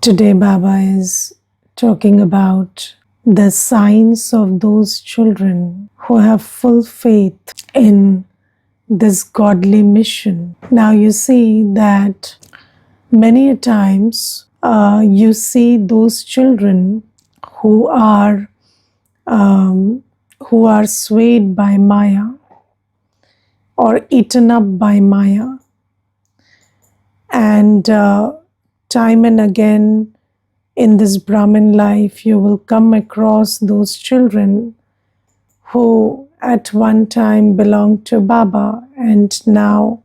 Today, Baba is talking about the signs of those children who have full faith in this godly mission. Now, you see that many a times you see those children who are swayed by Maya or eaten up by Maya, and time and again in this Brahmin life, you will come across those children who at one time belonged to Baba, and now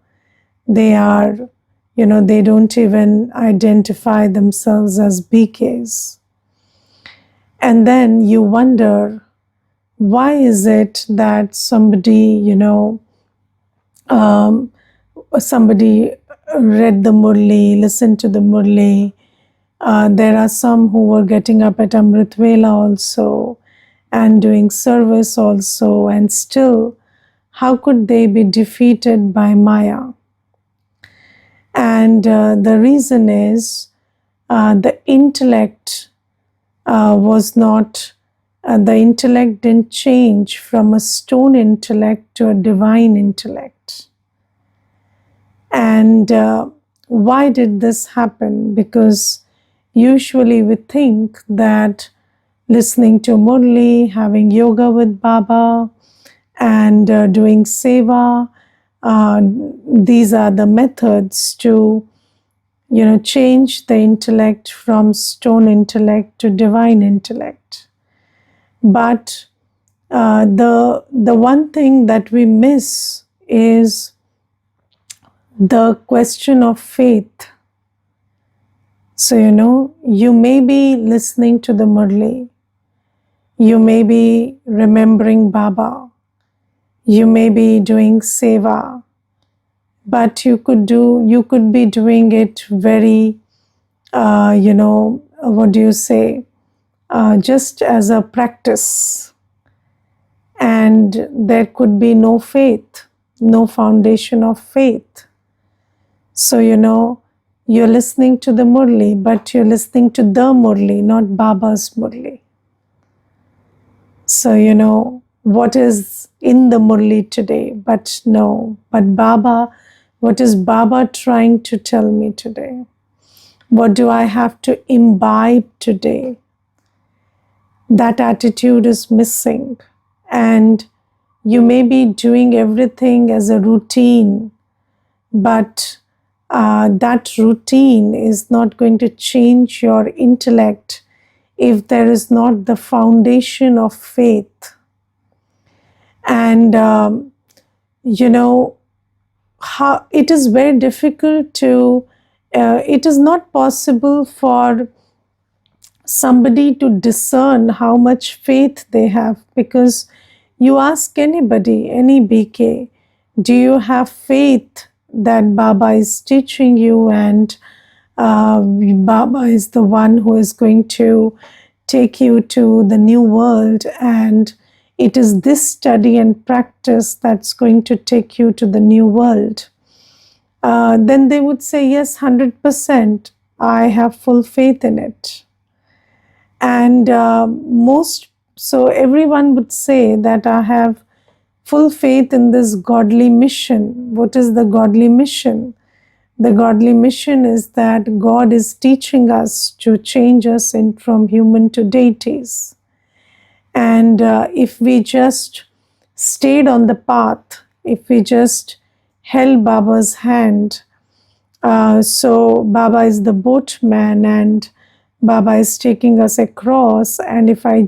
they are, they don't even identify themselves as BKs. And then you wonder, why is it that somebody read the Murli, listened to the Murli? There are some who were getting up at Amrit Vela also and doing service also, and still, how could they be defeated by Maya? And the reason is the intellect was not, the intellect didn't change from a stone intellect to a divine intellect. And why did this happen? Because usually we think that listening to Murli, having yoga with Baba, and doing seva, these are the methods to, change the intellect from stone intellect to divine intellect. But the one thing that we miss is the question of faith. So, you may be listening to the Murli, you may be remembering Baba, you may be doing seva, but you could be doing it very, just as a practice. And there could be no faith, no foundation of faith. So, you're listening to the Murli, but you're listening to the Murli, not Baba's Murli. So, what is in the Murli today? But Baba, what is Baba trying to tell me today? What do I have to imbibe today? That attitude is missing. And you may be doing everything as a routine, but that routine is not going to change your intellect if there is not the foundation of faith. And how it is very difficult to, it is not possible for somebody to discern how much faith they have, because you ask anybody, any BK, do you have faith that Baba is teaching you, and Baba is the one who is going to take you to the new world, and it is this study and practice that's going to take you to the new world? Then they would say, yes, 100%, I have full faith in it. And so everyone would say that I have full faith in this godly mission. What is the godly mission? The godly mission is that God is teaching us to change us from human to deities. And if we just stayed on the path, if we just held Baba's hand, so Baba is the boatman and Baba is taking us across, and if I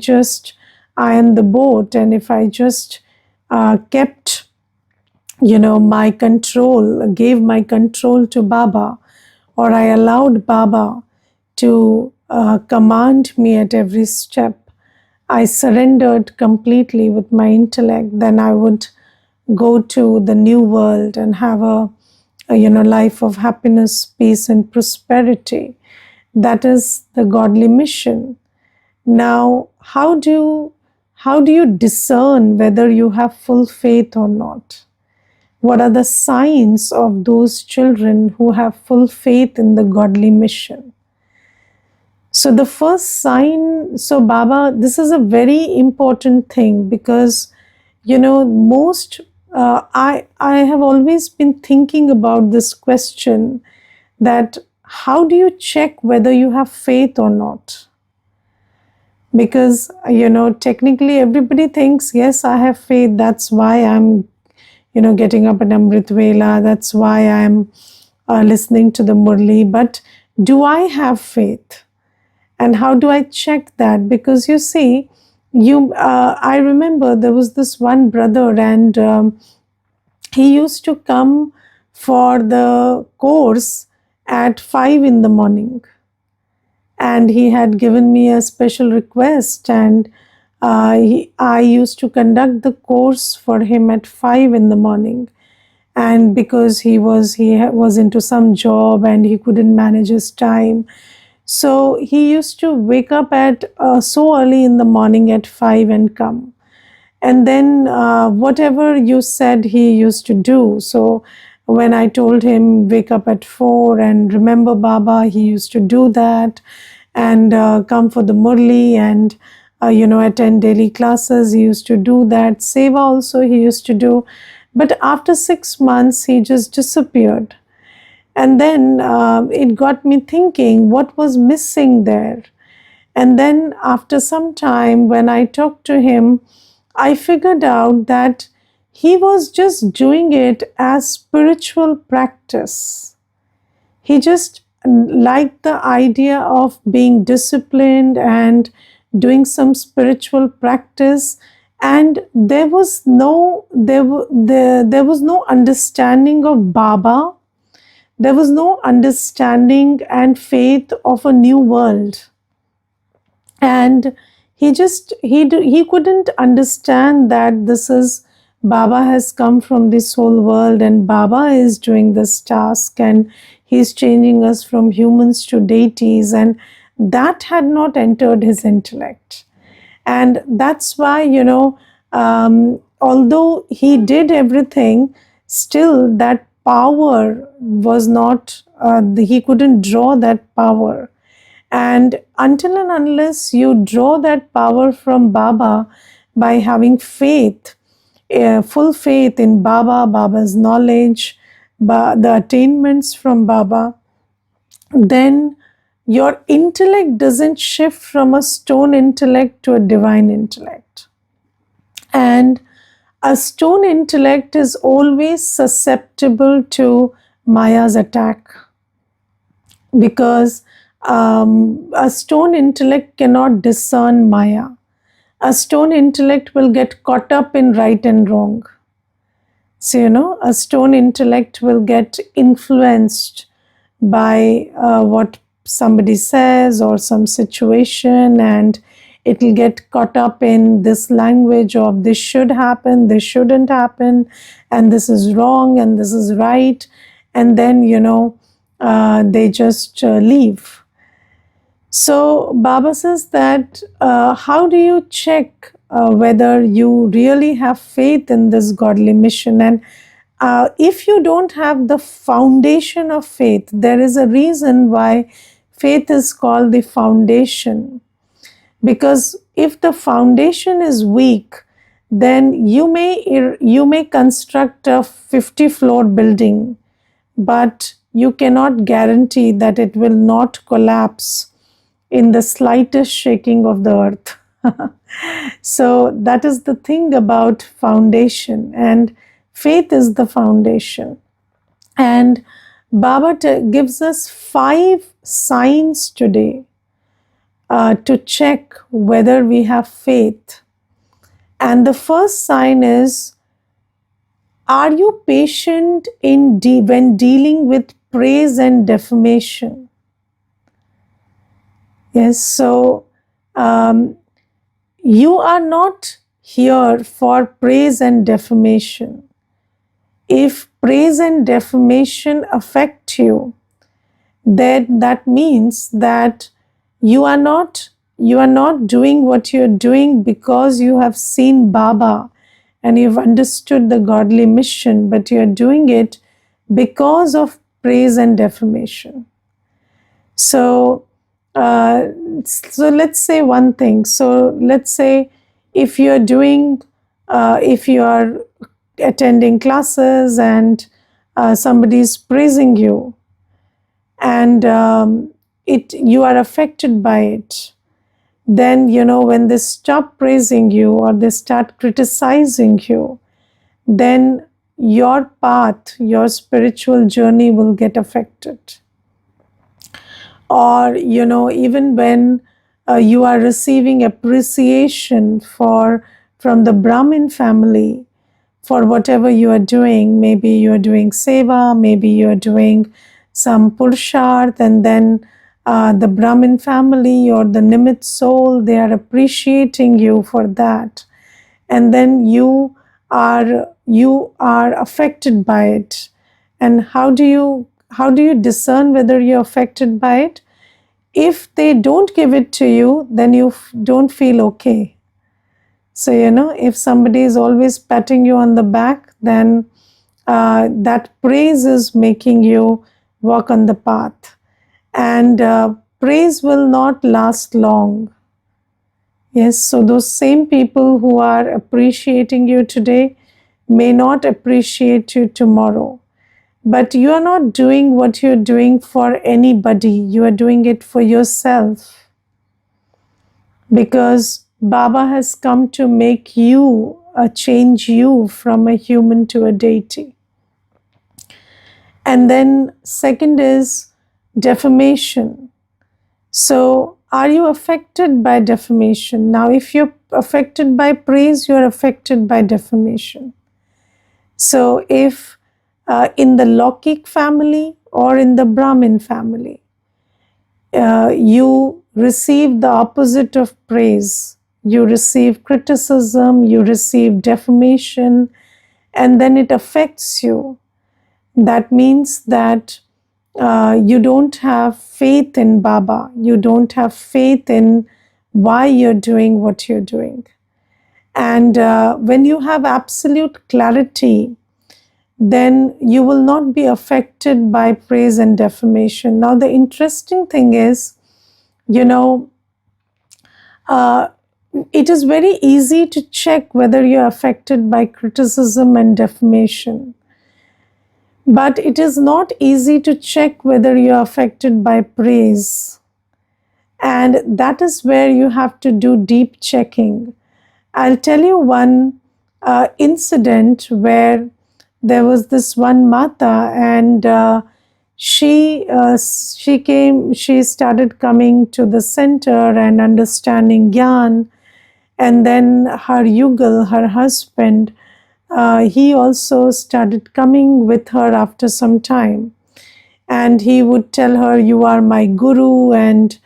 am the boat, and if I just kept, my control, gave my control to Baba, or I allowed Baba to command me at every step, I surrendered completely with my intellect, then I would go to the new world and have a life of happiness, peace, and prosperity. That is the godly mission. Now, how do you discern whether you have full faith or not? What are the signs of those children who have full faith in the godly mission? So the first sign, so Baba, this is a very important thing because, most, I have always been thinking about this question, that how do you check whether you have faith or not? Because, technically everybody thinks, yes, I have faith, that's why I'm, getting up at Amrit Vela, that's why I'm listening to the Murli. But do I have faith? And how do I check that? Because you see, I remember there was this one brother, and he used to come for the course at 5 in the morning, and he had given me a special request, and I used to conduct the course for him at 5 in the morning. And because he was into some job and he couldn't manage his time, so he used to wake up at so early in the morning at 5 and come. And then whatever you said, he used to do. So when I told him wake up at 4 and remember Baba, he used to do that, and come for the Murli, and attend daily classes. He used to do that. Seva also he used to do. But after 6 months, he just disappeared. And then it got me thinking what was missing there. And then after some time, when I talked to him, I figured out that he was just doing it as spiritual practice. He just liked the idea of being disciplined and doing some spiritual practice, and there was there was no understanding of Baba. There was no understanding and faith of a new world. And he couldn't understand that this is Baba has come from this whole world, and Baba is doing this task, and he's changing us from humans to deities, and that had not entered his intellect. And that's why, although he did everything, still that power was not, he couldn't draw that power. And until and unless you draw that power from Baba by having faith, full faith in Baba, Baba's knowledge, the attainments from Baba, then your intellect doesn't shift from a stone intellect to a divine intellect. And a stone intellect is always susceptible to Maya's attack, because a stone intellect cannot discern Maya. A stone intellect will get caught up in right and wrong. So, a stone intellect will get influenced by what somebody says or some situation, and it will get caught up in this language of this should happen, this shouldn't happen, and this is wrong and this is right. And then, they just leave. So Baba says that how do you check whether you really have faith in this godly mission? And if you don't have the foundation of faith, there is a reason why faith is called the foundation. Because if the foundation is weak, then you may construct a 50-floor building, but you cannot guarantee that it will not collapse in the slightest shaking of the earth. So that is the thing about foundation, and faith is the foundation. And Baba gives us 5 signs today to check whether we have faith. And the first sign is, are you patient when dealing with praise and defamation? Yes, so you are not here for praise and defamation. If praise and defamation affect you, then that means that you are not doing what you're doing because you have seen Baba and you've understood the godly mission, but you're doing it because of praise and defamation. So uh, so let's say one thing. So let's say if you're doing, if you are attending classes and somebody is praising you, and it you are affected by it, then when they stop praising you or they start criticizing you, then your path, your spiritual journey will get affected. Or even when you are receiving appreciation from the Brahmin family for whatever you are doing, maybe you are doing seva, maybe you are doing some purusharth, and then the Brahmin family or the Nimit soul, they are appreciating you for that, and then you are affected by it. And how do you discern whether you're affected by it? If they don't give it to you, then you don't feel okay. So if somebody is always patting you on the back, then that praise is making you walk on the path, and praise will not last long. Yes, so those same people who are appreciating you today may not appreciate you tomorrow. But you are not doing what you're doing for anybody, you are doing it for yourself. Because Baba has come to make you, change you from a human to a deity. And then, second is defamation. So, are you affected by defamation? Now, if you're affected by praise, you're affected by defamation. So, if in the Lokik family or in the Brahmin family, you receive the opposite of praise, you receive criticism, you receive defamation, and then it affects you. That means that you don't have faith in Baba, you don't have faith in why you're doing what you're doing. And when you have absolute clarity, then you will not be affected by praise and defamation. Now, the interesting thing is, uh, it is very easy to check whether you're affected by criticism and defamation. But it is not easy to check whether you're affected by praise. And that is where you have to do deep checking. I'll tell you one incident where there was this one Mata, and she started coming to the center and understanding Gyan, and then her Yugal, her husband, he also started coming with her after some time, and he would tell her, "You are my guru, and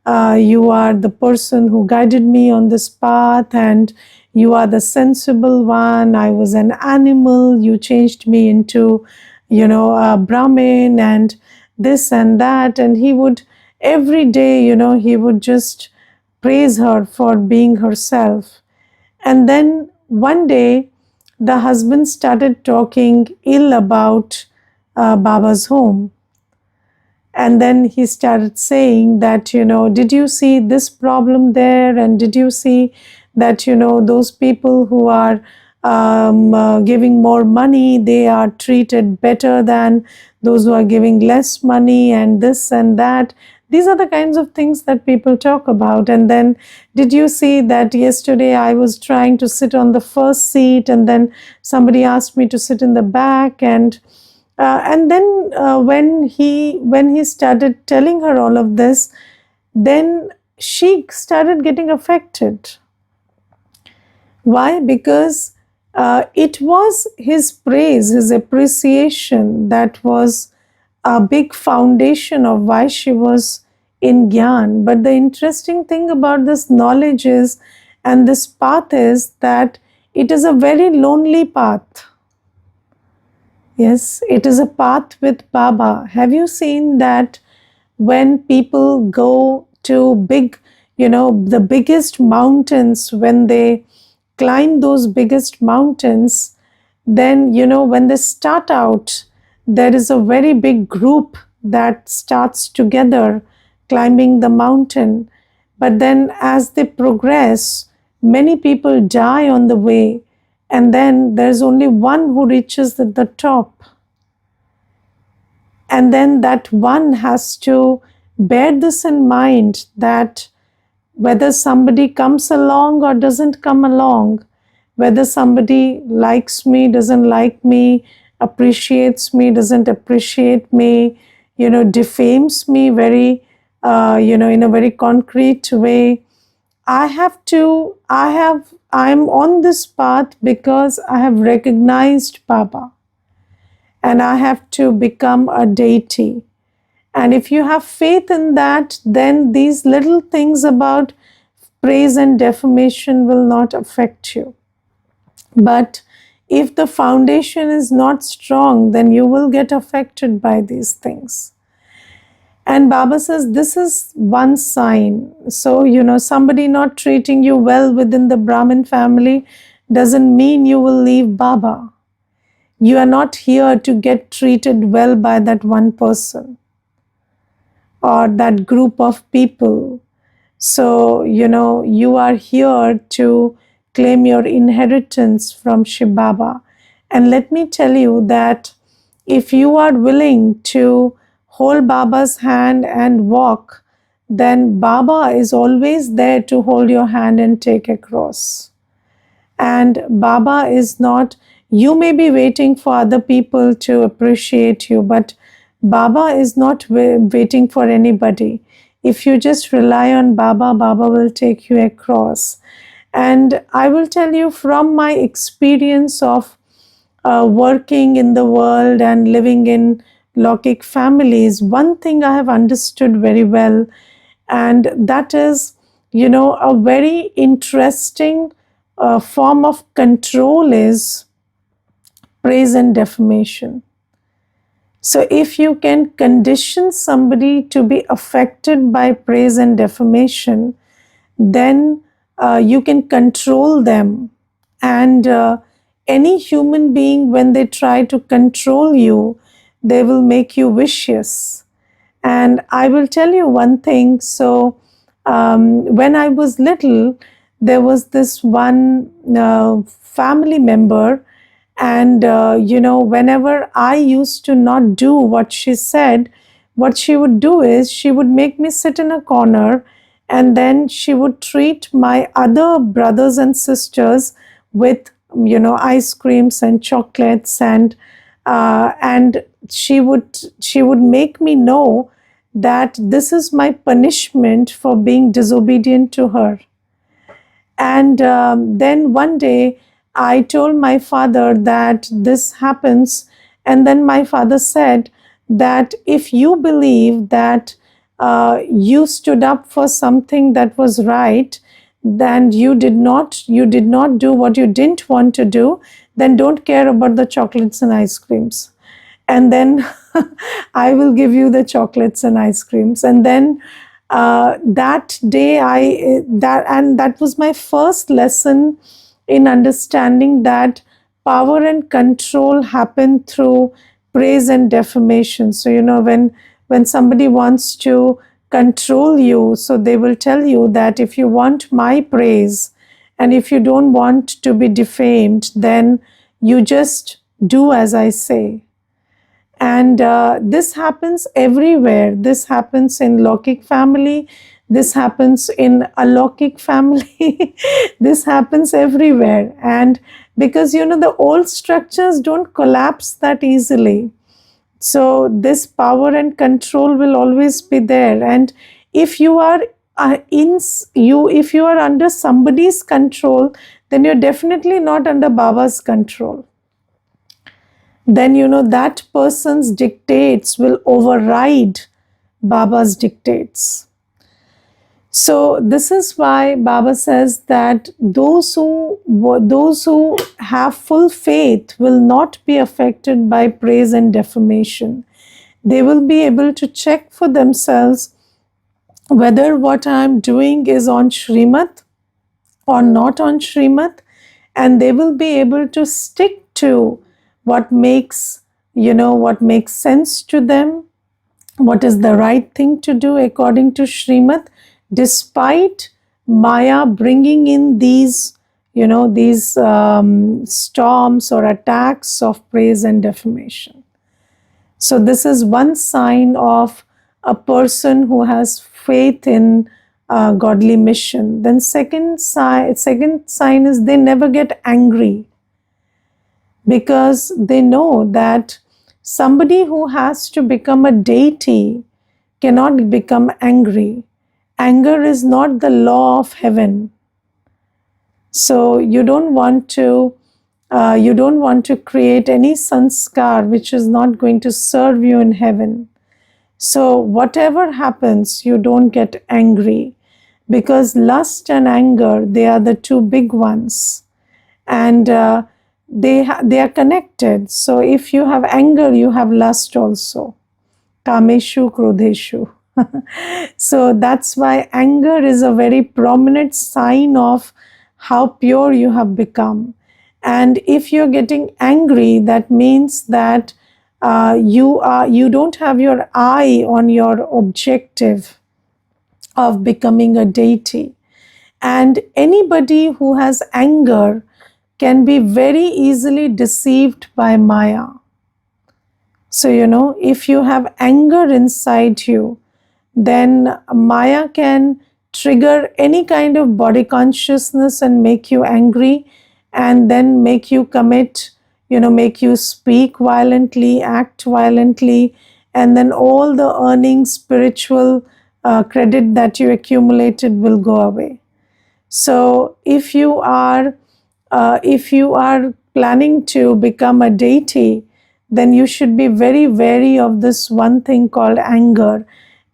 you are the person who guided me on this path, and you are the sensible one. I was an animal, you changed me into a Brahmin, and this and that." And he would every day, he would just praise her for being herself. And then one day the husband started talking ill about Baba's home. And then he started saying that, did you see this problem there? And did you see that, those people who are giving more money, they are treated better than those who are giving less money, and this and that. These are the kinds of things that people talk about. And then, did you see that yesterday I was trying to sit on the first seat, and then somebody asked me to sit in the back, and then when he started telling her all of this, then she started getting affected. Why? Because it was his praise, his appreciation, that was a big foundation of why she was in Gyan. But the interesting thing about this knowledge is, and this path is, that it is a very lonely path. Yes, it is a path with Baba. Have you seen that when people go to the biggest mountains, when they climb those biggest mountains, then, when they start out, there is a very big group that starts together climbing the mountain. But then, as they progress, many people die on the way, and then there's only one who reaches the top. And then that one has to bear this in mind, that whether somebody comes along or doesn't come along, whether somebody likes me, doesn't like me, appreciates me, doesn't appreciate me, defames me in a very concrete way. I'm on this path because I have recognized Baba, and I have to become a deity. And if you have faith in that, then these little things about praise and defamation will not affect you. But if the foundation is not strong, then you will get affected by these things. And Baba says this is one sign. So, somebody not treating you well within the Brahmin family doesn't mean you will leave Baba. You are not here to get treated well by that one person or that group of people. So, you are here to claim your inheritance from Shiv Baba. And let me tell you that if you are willing to hold Baba's hand and walk, then Baba is always there to hold your hand and take across. And Baba is not, you may be waiting for other people to appreciate you, but Baba is not waiting for anybody. If you just rely on Baba, Baba will take you across. And I will tell you from my experience of working in the world and living in Lokik families, one thing I have understood very well, and that is, a very interesting form of control is praise and defamation. So if you can condition somebody to be affected by praise and defamation, then you can control them. And any human being, when they try to control you, they will make you vicious. And I will tell you one thing. So when I was little, there was this one family member, and whenever I used to not do what she said, what she would do is she would make me sit in a corner, and then she would treat my other brothers and sisters with ice creams and chocolates, and she would make me know that this is my punishment for being disobedient to her. And then one day I told my father that this happens, and then my father said that if you believe that you stood up for something that was right, then you did not do what you didn't want to do, then don't care about the chocolates and ice creams, and then I will give you the chocolates and ice creams. And then that day that was my first lesson in understanding that power and control happen through praise and defamation. So when somebody wants to control you, so they will tell you that if you want my praise and if you don't want to be defamed, then you just do as I say. And this happens everywhere. This happens in Lokik family. This happens in Alokik family. This happens everywhere. And because, the old structures don't collapse that easily. So this power and control will always be there. And if you are if you are under somebody's control, then you're definitely not under Baba's control. Then that person's dictates will override Baba's dictates. So this is why Baba says that those who have full faith will not be affected by praise and defamation. They will be able to check for themselves whether what I am doing is on Shrimat or not on Shrimat, and they will be able to stick to what makes sense to them, what is the right thing to do according to Srimad, despite Maya bringing in these, these storms or attacks of praise and defamation. So this is one sign of a person who has faith in godly mission. Then second sign is they never get angry, because they know that somebody who has to become a deity cannot become angry. Anger is not the law of heaven. So you don't want to create any sanskar which is not going to serve you in heaven. So whatever happens, you don't get angry, because lust and anger, they are the two big ones, and they are connected. So if you have anger, you have lust also. Kameshu krodeshu. So that's why anger is a very prominent sign of how pure you have become. And if you're getting angry, that means that you don't have your eye on your objective of becoming a deity. And anybody who has anger can be very easily deceived by Maya. So, if you have anger inside you, then Maya can trigger any kind of body consciousness and make you angry, and then make you commit, make you speak violently, act violently, and then all the earning spiritual credit that you accumulated will go away. So if you are planning to become a deity, then you should be very wary of this one thing called anger,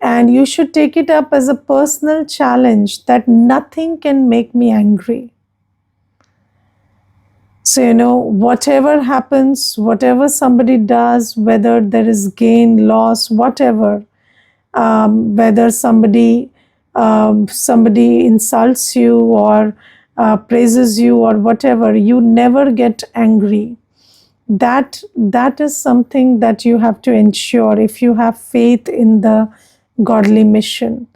and you should take it up as a personal challenge that nothing can make me angry. So, whatever happens, whatever somebody does, whether there is gain, loss, whatever, whether somebody insults you or praises you or whatever, you never get angry. That is something that you have to ensure if you have faith in the godly mission.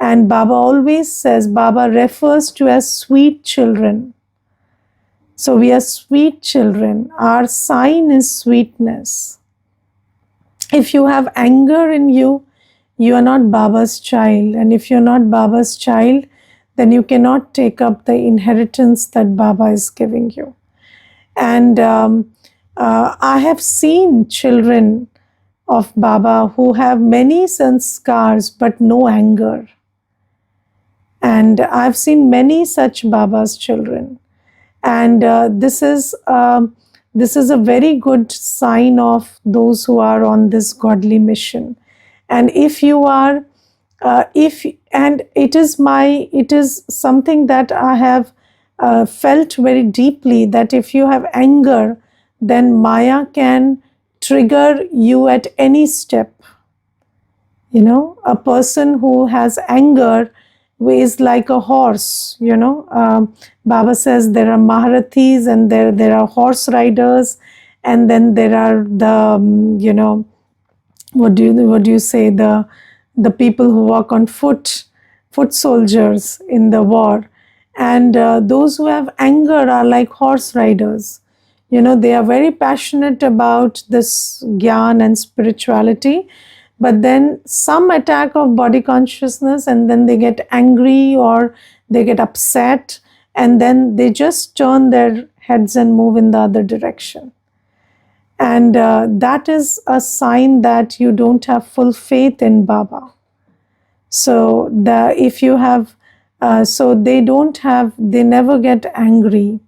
And Baba always says, Baba refers to as sweet children. So we are sweet children. Our sign is sweetness. If you have anger in you, you are not Baba's child. And if you're not Baba's child, then you cannot take up the inheritance that Baba is giving you. And I have seen children of Baba who have many sanskars but no anger. And I've seen many such Baba's children. And this is a very good sign of those who are on this godly mission. And if you are, it is something that I have felt very deeply, that if you have anger, then Maya can trigger you at any step. A person who has anger is like a horse. Baba says there are Maharathis and there are horse riders, and then there are the what do you say, the people who walk on foot soldiers in the war. And those who have anger are like horse riders. They are very passionate about this gyan and spirituality, but then some attack of body consciousness, and then they get angry or they get upset, and then they just turn their heads and move in the other direction. And that is a sign that you don't have full faith in Baba. So if you have, so they never get angry.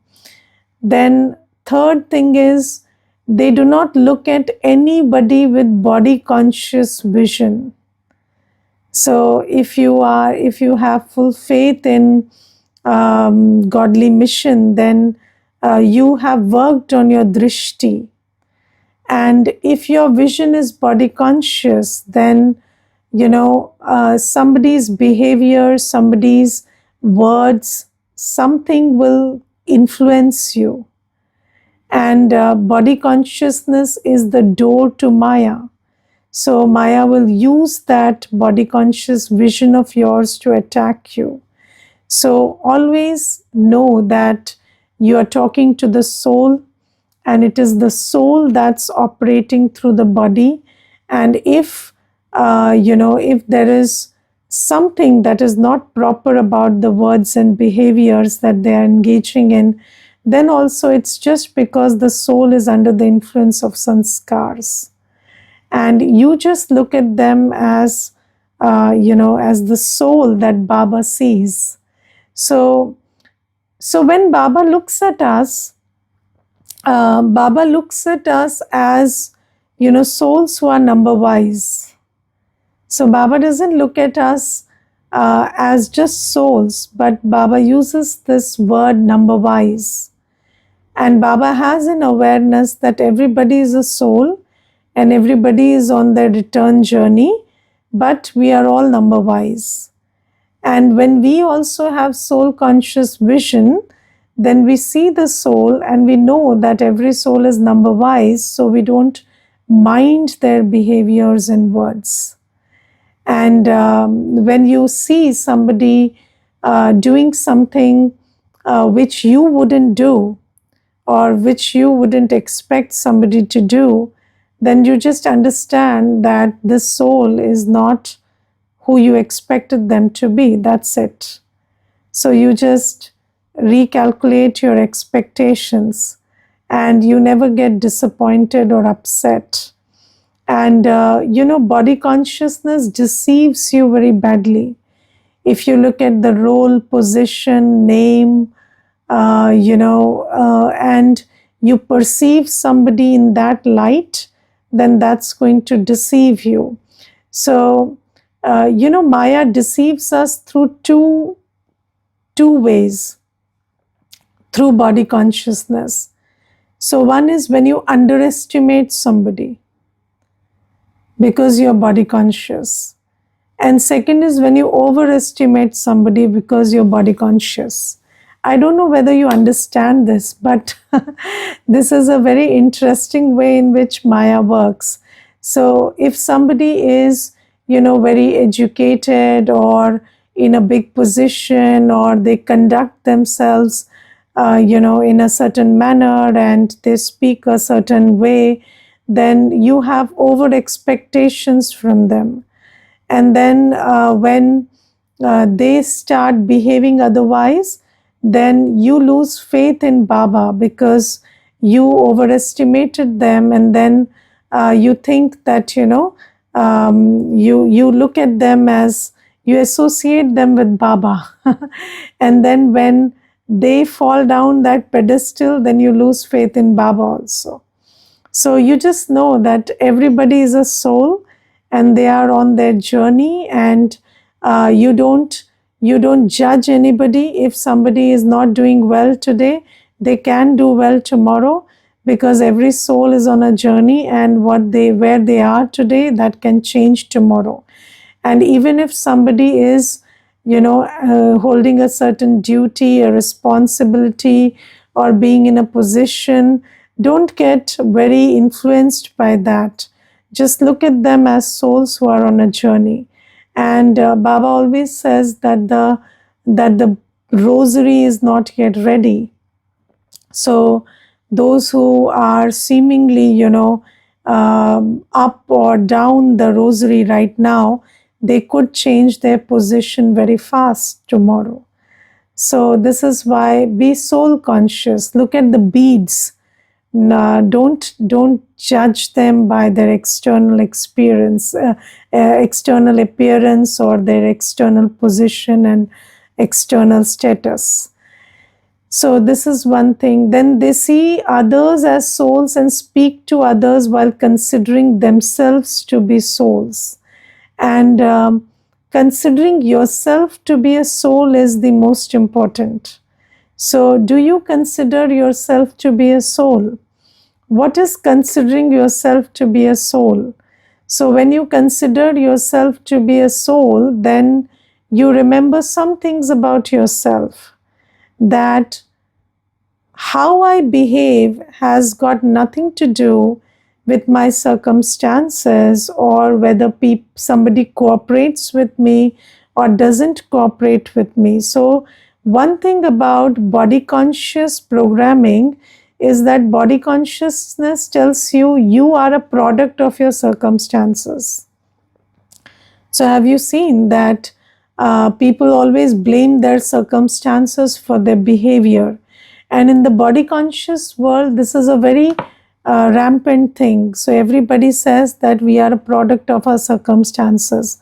Then third thing is, they do not look at anybody with body conscious vision. So if you have full faith in godly mission, then you have worked on your drishti. And if your vision is body conscious, then somebody's behavior, somebody's words, something will influence you. And body consciousness is the door to Maya. So Maya will use that body conscious vision of yours to attack you. So always know that you are talking to the soul, and it is the soul that's operating through the body. And if there is something that is not proper about the words and behaviors that they are engaging in, then also it's just because the soul is under the influence of sanskars. And you just look at them as the soul that Baba sees. So when Baba looks at us, Baba looks at us as, souls who are number wise. So Baba doesn't look at us as just souls, but Baba uses this word number wise. And Baba has an awareness that everybody is a soul and everybody is on their return journey, but we are all number wise. And when we also have soul conscious vision, then we see the soul and we know that every soul is number wise, so we don't mind their behaviors and words. And when you see somebody doing something which you wouldn't do, or which you wouldn't expect somebody to do, then you just understand that this soul is not who you expected them to be. That's it. So you just recalculate your expectations and you never get disappointed or upset. And body consciousness deceives you very badly. If you look at the role, position, name, and you perceive somebody in that light, then that's going to deceive you. So, Maya deceives us through two ways, through body consciousness. So one is when you underestimate somebody because you're body conscious. And second is when you overestimate somebody because you're body conscious. I don't know whether you understand this, but this is a very interesting way in which Maya works. So if somebody is, very educated or in a big position, or they conduct themselves, in a certain manner and they speak a certain way, then you have over expectations from them. And then when they start behaving otherwise, then you lose faith in Baba because you overestimated them, and then you think that, you look at them as, you associate them with Baba. And then when they fall down that pedestal, then you lose faith in Baba also. So you just know that everybody is a soul and they are on their journey, and you don't judge anybody. If somebody is not doing well today, they can do well tomorrow, because every soul is on a journey, and where they are today, that can change tomorrow. And even if somebody is, holding a certain duty, a responsibility, or being in a position, don't get very influenced by that. Just look at them as souls who are on a journey. And Baba always says that the rosary is not yet ready. So those who are seemingly, up or down the rosary right now, they could change their position very fast tomorrow. So this is why, be soul conscious. Look at the beads. Don't judge them by their external experience, external appearance, or their external position and external status. So this is one thing. Then they see others as souls and speak to others while considering themselves to be souls. And considering yourself to be a soul is the most important. So do you consider yourself to be a soul? What is considering yourself to be a soul? So when you consider yourself to be a soul, then you remember some things about yourself, that how I behave has got nothing to do with my circumstances, or whether somebody cooperates with me or doesn't cooperate with me. So, one thing about body conscious programming is that body consciousness tells you you are a product of your circumstances. So, have you seen that people always blame their circumstances for their behavior? And in the body conscious world, this is a very rampant thing. So, everybody says that we are a product of our circumstances.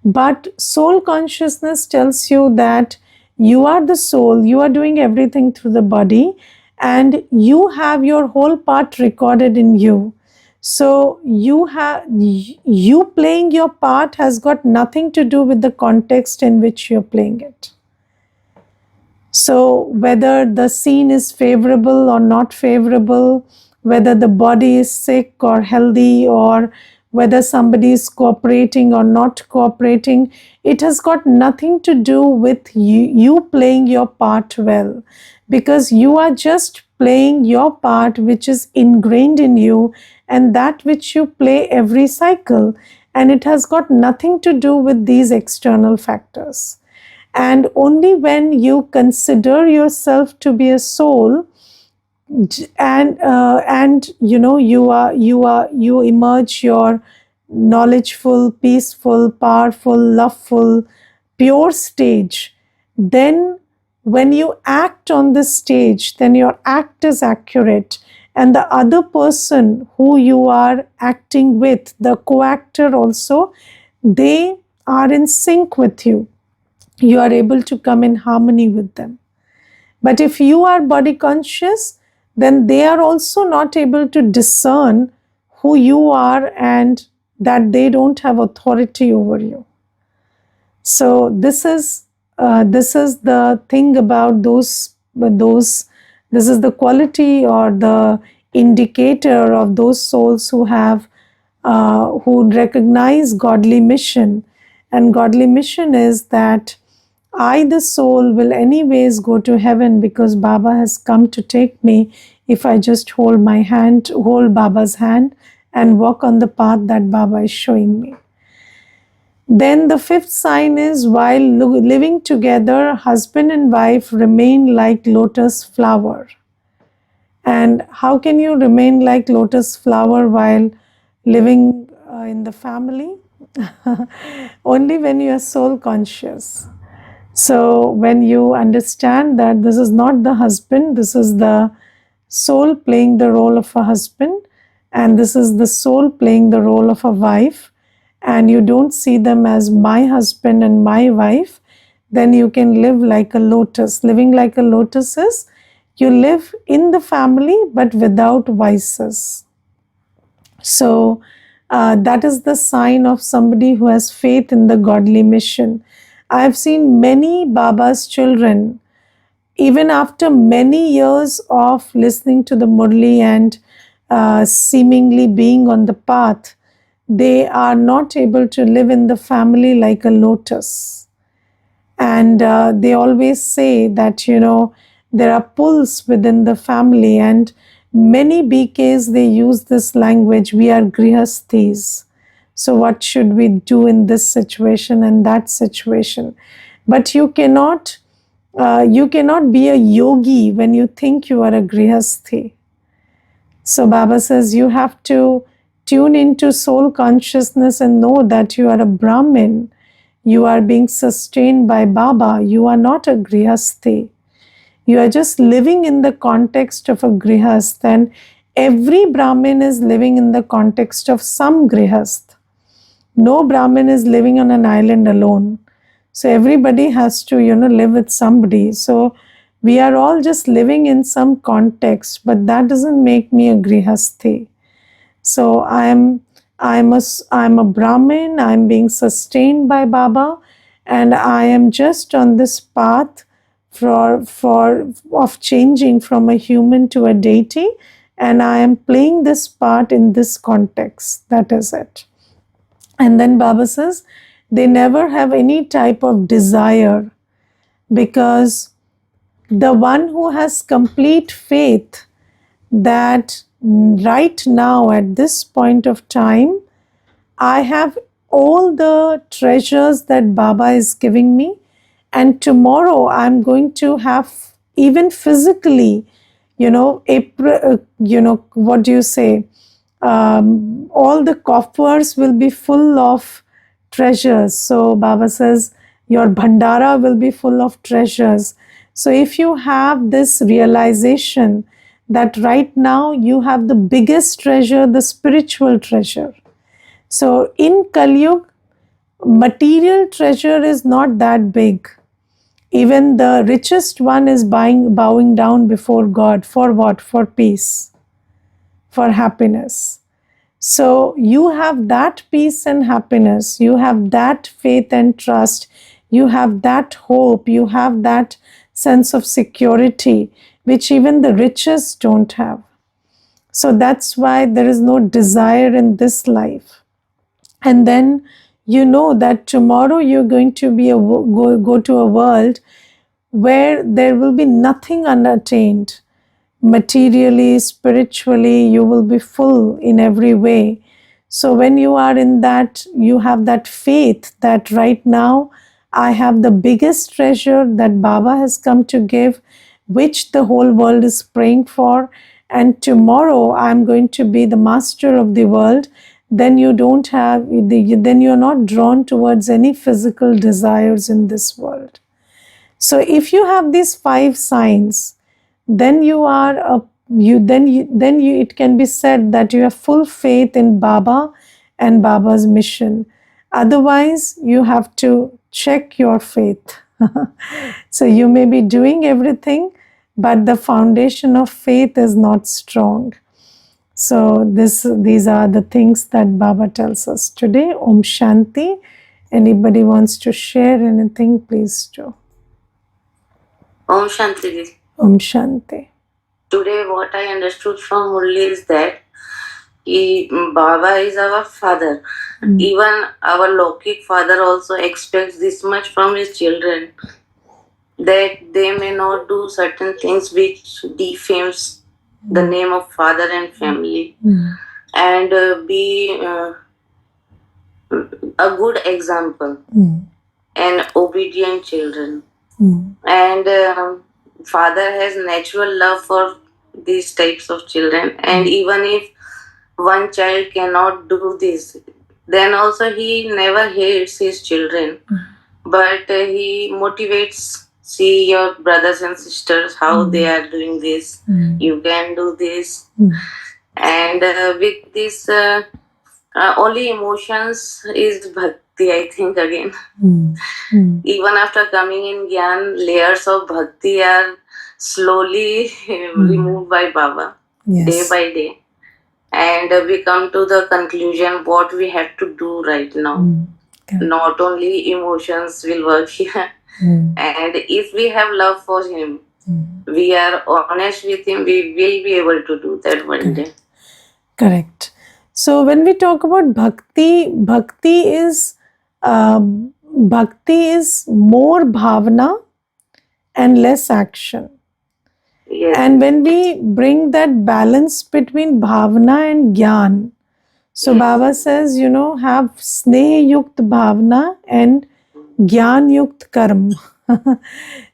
But soul consciousness tells you that you are the soul, you are doing everything through the body, and you have your whole part recorded in you. So you playing your part has got nothing to do with the context in which you're playing it. So whether the scene is favorable or not favorable, whether the body is sick or healthy, or whether somebody is cooperating or not cooperating, it has got nothing to do with you playing your part well, because you are just playing your part which is ingrained in you, and that which you play every cycle, and it has got nothing to do with these external factors. And only when you consider yourself to be a soul, and you emerge your knowledgeful, peaceful, powerful, loveful, pure stage, then when you act on this stage, then your act is accurate, and the other person who you are acting with, the co-actor also, they are in sync with you. You are able to come in harmony with them. But if you are body conscious, then they are also not able to discern who you are and that they don't have authority over you. So this is the thing about those. This is the quality or the indicator of those souls who have who recognize godly mission. And godly mission is that I, the soul, will anyways go to heaven because Baba has come to take me if I just hold Baba's hand and walk on the path that Baba is showing me. Then the fifth sign is, while living together, husband and wife remain like lotus flower. And how can you remain like lotus flower while living in the family? Only when you are soul conscious. So when you understand that this is not the husband, this is the soul playing the role of a husband, and this is the soul playing the role of a wife, and you don't see them as my husband and my wife, then you can live like a lotus. Living like a lotus is you live in the family but without vices. So that is the sign of somebody who has faith in the godly mission. I have seen many Baba's children, even after many years of listening to the Murli and seemingly being on the path, they are not able to live in the family like a lotus. And they always say that, there are pulls within the family, and many BKs, they use this language, we are grihasthis. So what should we do in this situation and that situation? But you cannot be a yogi when you think you are a grihasthi. So Baba says you have to tune into soul consciousness and know that you are a Brahmin. You are being sustained by Baba. You are not a grihasthi. You are just living in the context of a grihasth, and every Brahmin is living in the context of some grihasth. No Brahmin is living on an island alone. So everybody has to, live with somebody. So we are all just living in some context, but that doesn't make me a grihasthi. So I'm a Brahmin, I'm being sustained by Baba, and I am just on this path of changing from a human to a deity, and I am playing this part in this context. That is it. And then Baba says they never have any type of desire, because the one who has complete faith that right now, at this point of time, I have all the treasures that Baba is giving me, and tomorrow I'm going to have, even physically, what do you say? All the coffers will be full of treasures. So Baba says, your bhandara will be full of treasures. So if you have this realization that right now you have the biggest treasure, the spiritual treasure. So in Kali Yuga, material treasure is not that big. Even the richest one is bowing down before God. For what? For peace, for happiness. So you have that peace and happiness, you have that faith and trust, you have that hope, you have that sense of security, which even the richest don't have. So that's why there is no desire in this life. And then you know that tomorrow you're going to go to a world where there will be nothing unattained. Materially, spiritually, you will be full in every way. So when you are in that, you have that faith that right now I have the biggest treasure that Baba has come to give, which the whole world is praying for, and tomorrow I'm going to be the master of the world. Then you don't have, then you're not drawn towards any physical desires in this world. So if you have these 5 signs, then you are a you it can be said that you have full faith in Baba and Baba's mission. Otherwise, you have to check your faith. So you may be doing everything, but the foundation of faith is not strong. So these are the things that Baba tells us today. Om Shanti. Anybody wants to share anything, please do. Om Shanti. Om Shanti. Today, what I understood from Murli is that Baba is our father. Even our Lokik father also expects this much from his children, that they may not do certain things which defames the name of father and family, and be a good example and obedient children. And father has natural love for these types of children, and even if one child cannot do this, then also he never hates his children, but he motivates. See your brothers and sisters, how they are doing this. You can do this. And with this, only emotions is bhakti, I think, again. Even after coming in Gyan, layers of bhakti are slowly removed by Baba, day by day. And we come to the conclusion what we have to do right now. Not only emotions will work here. And if we have love for him, we are honest with him, we will be able to do that one day. Correct. So when we talk about bhakti is more bhavana and less action. Yes. And when we bring that balance between bhavana and gyan, so Baba says, have sneh yukt bhavana and gyan yukt karma.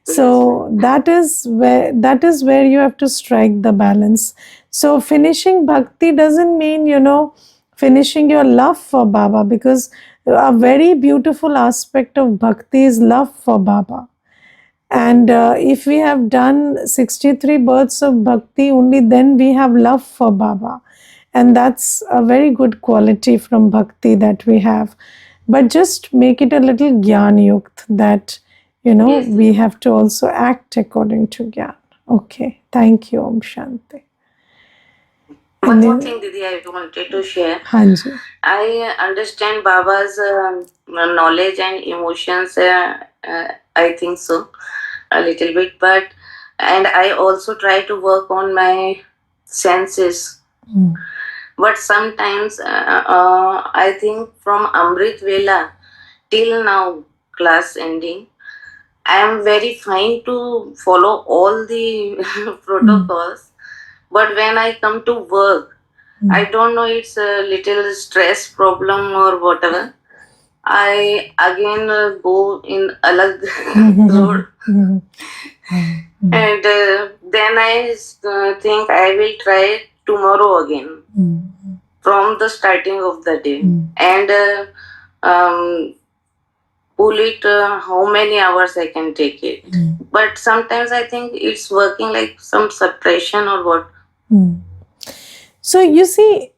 So that is where you have to strike the balance. So finishing bhakti doesn't mean finishing your love for Baba, because a very beautiful aspect of bhakti is love for Baba. And if we have done 63 births of bhakti, only then we have love for Baba. And that's a very good quality from bhakti that we have. But just make it a little gyan yukt, that Yes. we have to also act according to gyan. Okay, thank you. Om Shanti. One more thing, Didi, I wanted to share. Hanji. I understand Baba's knowledge and emotions, I think so, a little bit, and I also try to work on my senses. But sometimes I think from Amrit Vela till now, class ending, I am very fine to follow all the protocols, But when I come to work, I don't know, it's a little stress problem or whatever. I again go in alag road, and then I think I will try tomorrow again from the starting of the day, and pull it how many hours I can take it. But sometimes I think it's working like some suppression or what. So you see,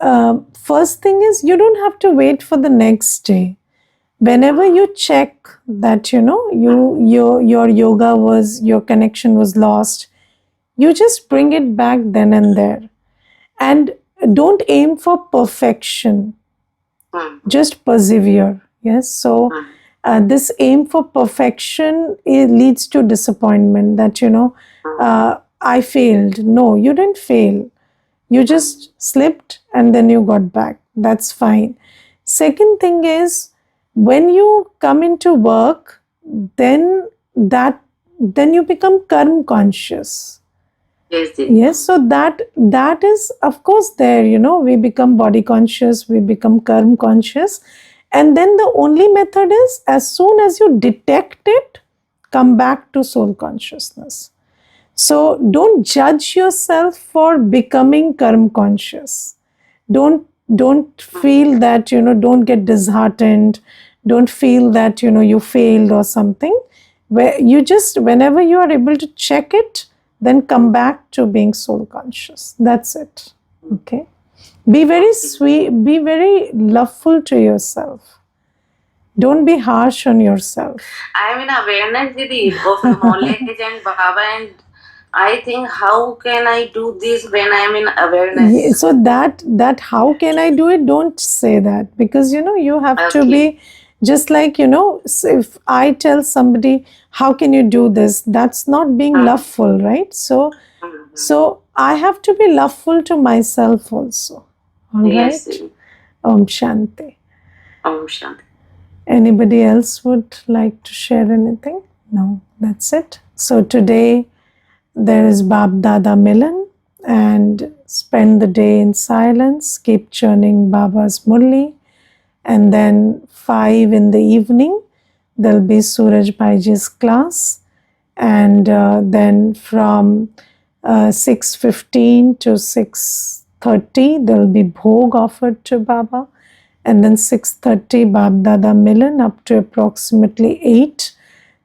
first thing is you don't have to wait for the next day. Whenever you check that your yoga was, your connection was lost, you just bring it back then and there, and don't aim for perfection. Just persevere. Yes. So this aim for perfection, it leads to disappointment, that I failed. No, you didn't fail. You just slipped and then you got back. That's fine. Second thing is, when you come into work, then you become karma conscious. Yes, so that is of course there. We become body conscious, we become karma conscious, and then the only method is, as soon as you detect it, come back to soul consciousness. So don't judge yourself for becoming karma conscious. Don't feel that, don't get disheartened. Don't feel that, you failed or something. Where you just, whenever you are able to check it, then come back to being soul conscious. That's it. Okay. Be very sweet, be very loveful to yourself. Don't be harsh on yourself. I am in awareness, Didi, of knowledge and Baba, and I think, how can I do this when I am in awareness? So that how can I do it? Don't say that, because you have to be just like, if I tell somebody, how can you do this? That's not being loveful, right? So I have to be loveful to myself also. All right. Yes. Om Shanti. Om Shanti. Anybody else would like to share anything? No, that's it. So today there is Bab Dada Milan, and spend the day in silence, keep churning Baba's Murli, and then 5 in the evening there'll be Suraj Bhaiji's class, and then from 6:15 to 6:30 there'll be bhog offered to Baba, and then 6:30 Bab Dada Milan up to approximately 8.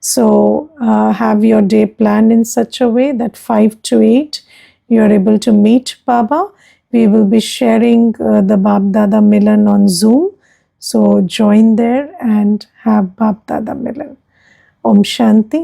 So have your day planned in such a way that 5 to 8 you are able to meet Baba. We will be sharing the Bab Dada Milan on Zoom. So join there and have Bab Dada Milan. Om Shanti.